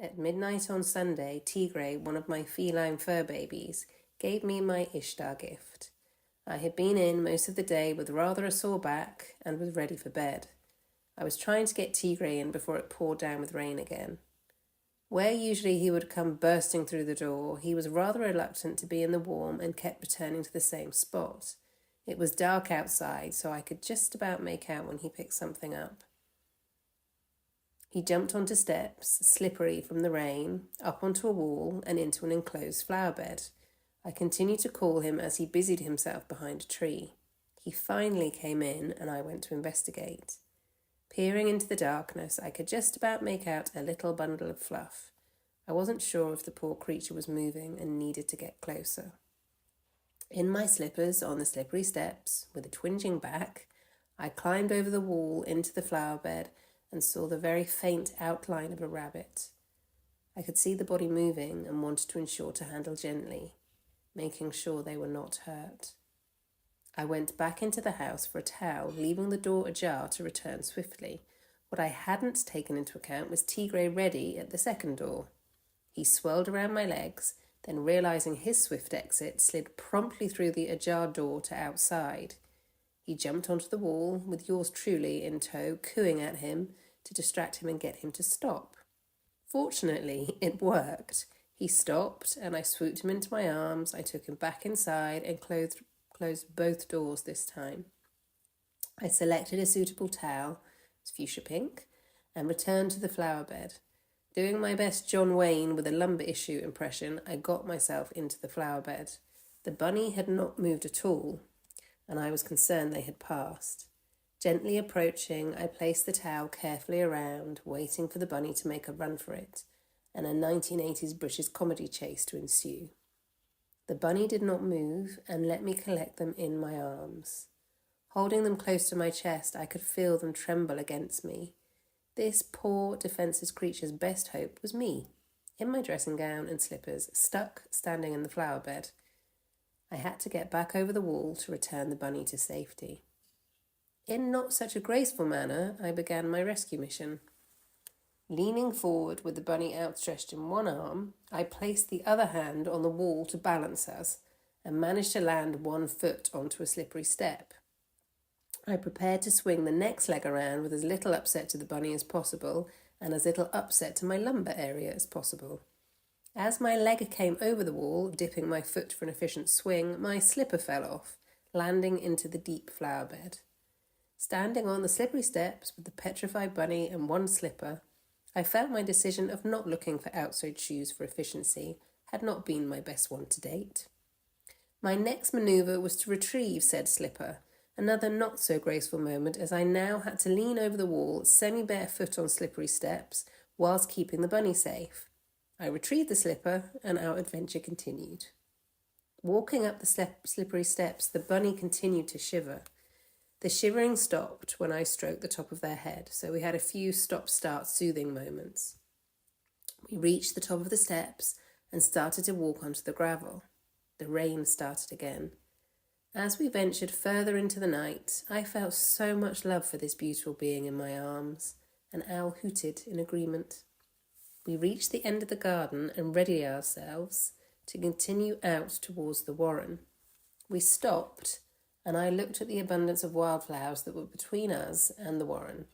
At midnight on Sunday, Tigre, one of my feline fur babies, gave me my Ishtar gift. I had been in most of the day with rather a sore back and was ready for bed. I was trying to get Tigre in before it poured down with rain again. Where usually he would come bursting through the door, he was rather reluctant to be in the warm and kept returning to the same spot. It was dark outside, so I could just about make out when he picked something up. He jumped onto steps, slippery from the rain, up onto a wall and into an enclosed flower bed. I continued to call him as he busied himself behind a tree. He finally came in and I went to investigate. Peering into the darkness, I could just about make out a little bundle of fluff. I wasn't sure if the poor creature was moving and needed to get closer. In my slippers on the slippery steps, with a twinging back, I climbed over the wall into the flower bed and saw the very faint outline of a rabbit. I could see the body moving and wanted to ensure to handle gently, making sure they were not hurt. I went back into the house for a towel, leaving the door ajar to return swiftly. What I hadn't taken into account was Tigre ready at the second door. He swirled around my legs, then realizing his swift exit, slid promptly through the ajar door to outside. He jumped onto the wall, with yours truly in tow, cooing at him to distract him and get him to stop. Fortunately, it worked. He stopped, and I swooped him into my arms. I took him back inside and closed both doors this time. I selected a suitable towel, it's fuchsia pink, and returned to the flower bed. Doing my best John Wayne with a lumber issue impression, I got myself into the flower bed. The bunny had not moved at all, and I was concerned they had passed. Gently approaching, I placed the towel carefully around, waiting for the bunny to make a run for it, and a 1980s British comedy chase to ensue. The bunny did not move and let me collect them in my arms. Holding them close to my chest, I could feel them tremble against me. This poor, defenseless creature's best hope was me, in my dressing gown and slippers, stuck standing in the flower bed. I had to get back over the wall to return the bunny to safety. In not such a graceful manner, I began my rescue mission. Leaning forward with the bunny outstretched in one arm, I placed the other hand on the wall to balance us and managed to land one foot onto a slippery step. I prepared to swing the next leg around with as little upset to the bunny as possible and as little upset to my lumbar area as possible. As my leg came over the wall, dipping my foot for an efficient swing, my slipper fell off, landing into the deep flower bed. Standing on the slippery steps with the petrified bunny and one slipper, I felt my decision of not looking for outside shoes for efficiency had not been my best one to date. My next manoeuvre was to retrieve said slipper, another not so graceful moment as I now had to lean over the wall, semi-barefoot on slippery steps, whilst keeping the bunny safe. I retrieved the slipper and our adventure continued. Walking up the slippery steps, the bunny continued to shiver. The shivering stopped when I stroked the top of their head, so we had a few stop-start soothing moments. We reached the top of the steps and started to walk onto the gravel. The rain started again. As we ventured further into the night, I felt so much love for this beautiful being in my arms. An owl hooted in agreement. We reached the end of the garden and readied ourselves to continue out towards the warren. We stopped, and I looked at the abundance of wildflowers that were between us and the warren.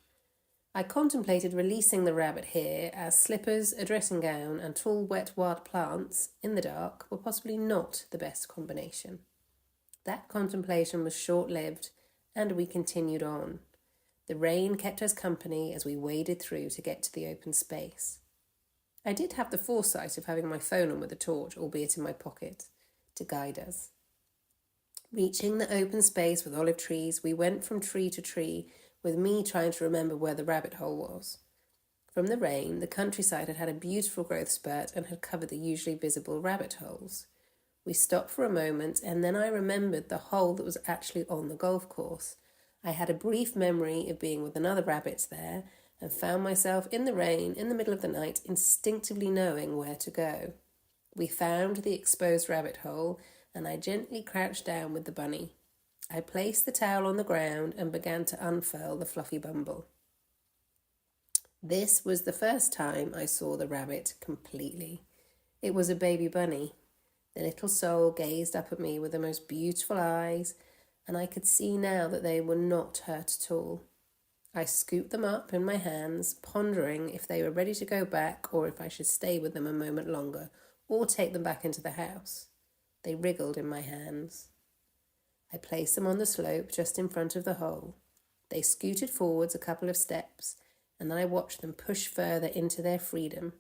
I contemplated releasing the rabbit here, as slippers, a dressing gown, and tall, wet wild plants in the dark were possibly not the best combination. That contemplation was short-lived, and we continued on. The rain kept us company as we waded through to get to the open space. I did have the foresight of having my phone on with a torch, albeit in my pocket, to guide us. Reaching the open space with olive trees, we went from tree to tree, with me trying to remember where the rabbit hole was. From the rain, the countryside had had a beautiful growth spurt and had covered the usually visible rabbit holes. We stopped for a moment, and then I remembered the hole that was actually on the golf course. I had a brief memory of being with another rabbit there, and found myself in the rain, in the middle of the night, instinctively knowing where to go. We found the exposed rabbit hole, and I gently crouched down with the bunny. I placed the towel on the ground and began to unfurl the fluffy bundle. This was the first time I saw the rabbit completely. It was a baby bunny. The little soul gazed up at me with the most beautiful eyes, and I could see now that they were not hurt at all. I scooped them up in my hands, pondering if they were ready to go back or if I should stay with them a moment longer or take them back into the house. They wriggled in my hands. I placed them on the slope just in front of the hole. They scooted forwards a couple of steps, and then I watched them push further into their freedom.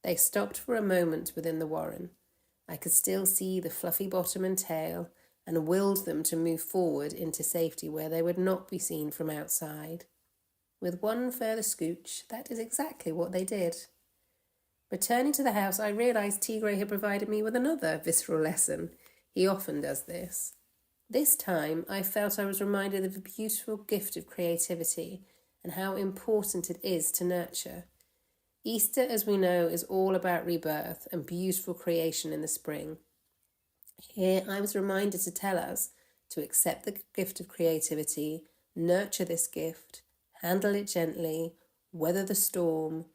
They stopped for a moment within the warren. I could still see the fluffy bottom and tail, and willed them to move forward into safety where they would not be seen from outside. With one further scooch, that is exactly what they did. Returning to the house, I realised Tigre had provided me with another visceral lesson. He often does this. This time, I felt I was reminded of the beautiful gift of creativity and how important it is to nurture. Easter, as we know, is all about rebirth and beautiful creation in the spring. Here, I was reminded to tell us to accept the gift of creativity, nurture this gift, handle it gently, weather the storm,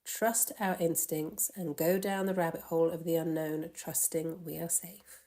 trust our instincts, and go down the rabbit hole of the unknown, trusting we are safe.